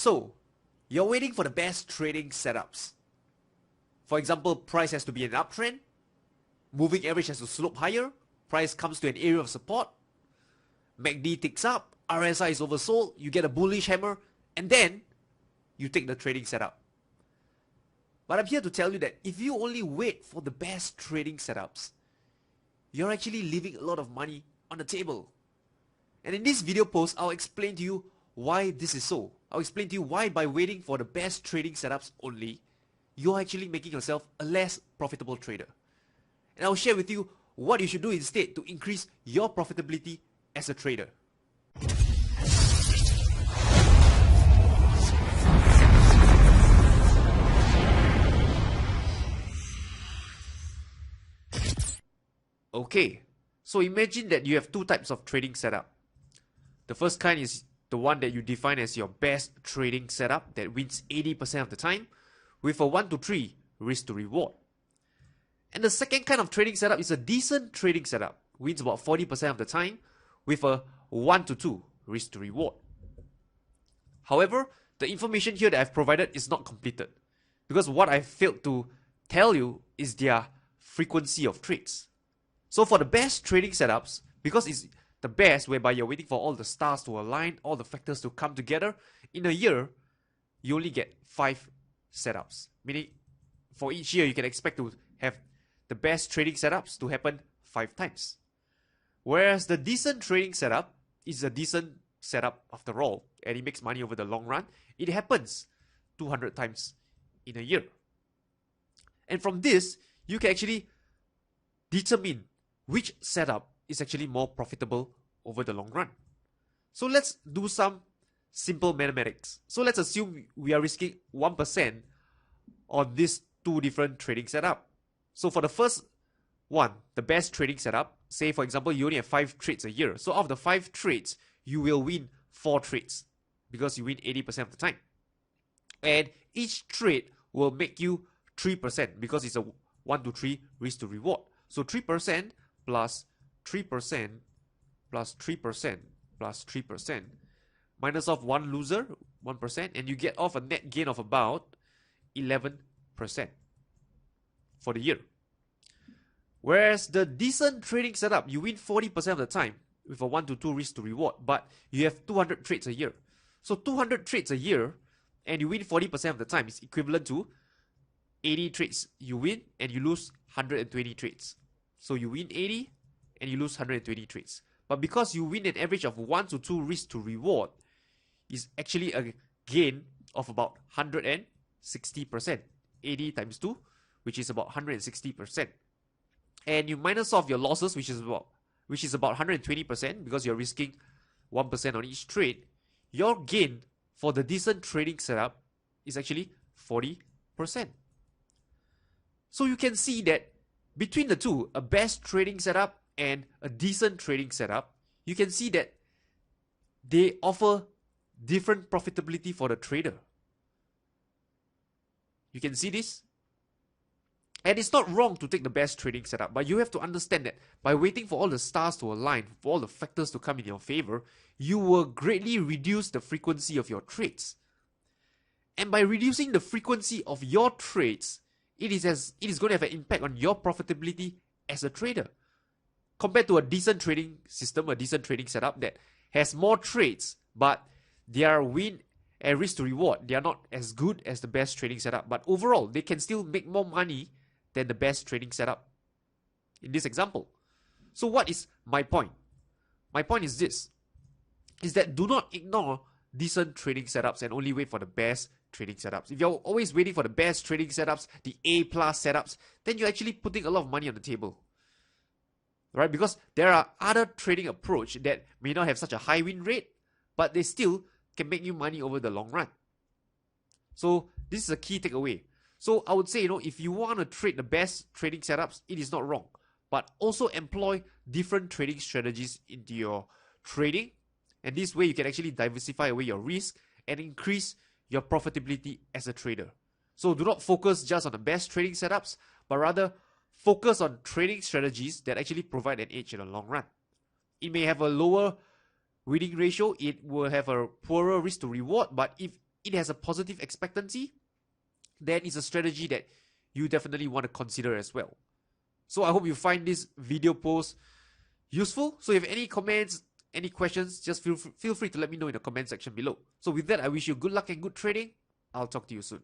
So, you're waiting for the best trading setups. For example, price has to be an uptrend, moving average has to slope higher, price comes to an area of support, MACD ticks up, RSI is oversold, you get a bullish hammer, and then you take the trading setup. But I'm here to tell you that if you only wait for the best trading setups, you're actually leaving a lot of money on the table. And in this video post, I'll explain to you why this is so. I'll explain to you why by waiting for the best trading setups only, you're actually making yourself a less profitable trader. And I'll share with you what you should do instead to increase your profitability as a trader. Okay, so imagine that you have two types of trading setup. The first kind is the one that you define as your best trading setup that wins 80% of the time with a 1 to 3 risk to reward. And the second kind of trading setup is a decent trading setup, wins about 40% of the time with a 1 to 2 risk to reward. However, the information here that I've provided is not completed because what I failed to tell you is their frequency of trades. So for the best trading setups, because it's the best whereby you're waiting for all the stars to align, all the factors to come together, in a year, you only get 5 setups. Meaning, for each year, you can expect to have the best trading setups to happen 5 times. Whereas the decent trading setup is a decent setup after all, and it makes money over the long run. It happens 200 times in a year. And from this, you can actually determine which setup is actually more profitable over the long run. So let's do some simple mathematics. So let's assume we are risking 1% on these two different trading setups. So for the first one, the best trading setup, say for example, you only have 5 trades a year. So out of the 5 trades, you will win 4 trades because you win 80% of the time. And each trade will make you 3% because it's a 1 to 3 risk to reward. So 3% plus 3% plus 3% plus 3% minus off one loser, 1%, and you get off a net gain of about 11% for the year. Whereas the decent trading setup, you win 40% of the time with a 1 to 2 risk to reward, but you have 200 trades a year. So 200 trades a year and you win 40% of the time is equivalent to 80 trades you win and you lose 120 trades. So you win 80 and you lose 120 trades. But because you win an average of 1 to 2 risk to reward, is actually a gain of about 160%. 80 times 2, which is about 160%. And you minus off your losses, which is about 120% because you're risking 1% on each trade. Your gain for the decent trading setup is actually 40%. So you can see that between the two, a best trading setup and a decent trading setup, you can see that they offer different profitability for the trader. You can see this? And it's not wrong to take the best trading setup, but you have to understand that by waiting for all the stars to align, for all the factors to come in your favor, you will greatly reduce the frequency of your trades. And by reducing the frequency of your trades, it is going to have an impact on your profitability as a trader. Compared to a decent trading system, a decent trading setup that has more trades, but their win and risk to reward, they are not as good as the best trading setup. But overall, they can still make more money than the best trading setup in this example. So what is my point? My point is this, is that do not ignore decent trading setups and only wait for the best trading setups. If you're always waiting for the best trading setups, the A+ setups, then you're actually putting a lot of money on the table. Right? Because there are other trading approach that may not have such a high win rate, but they still can make you money over the long run. So this is a key takeaway. So I would say, if you want to trade the best trading setups, it is not wrong. But also employ different trading strategies into your trading. And this way you can actually diversify away your risk and increase your profitability as a trader. So do not focus just on the best trading setups, but rather focus on trading strategies that actually provide an edge in the long run. It may have a lower winning ratio, it will have a poorer risk to reward, but if it has a positive expectancy, then it's a strategy that you definitely want to consider as well. So I hope you find this video post useful. So if you have any comments, any questions, just feel free to let me know in the comment section below. So with that, I wish you good luck and good trading. I'll talk to you soon.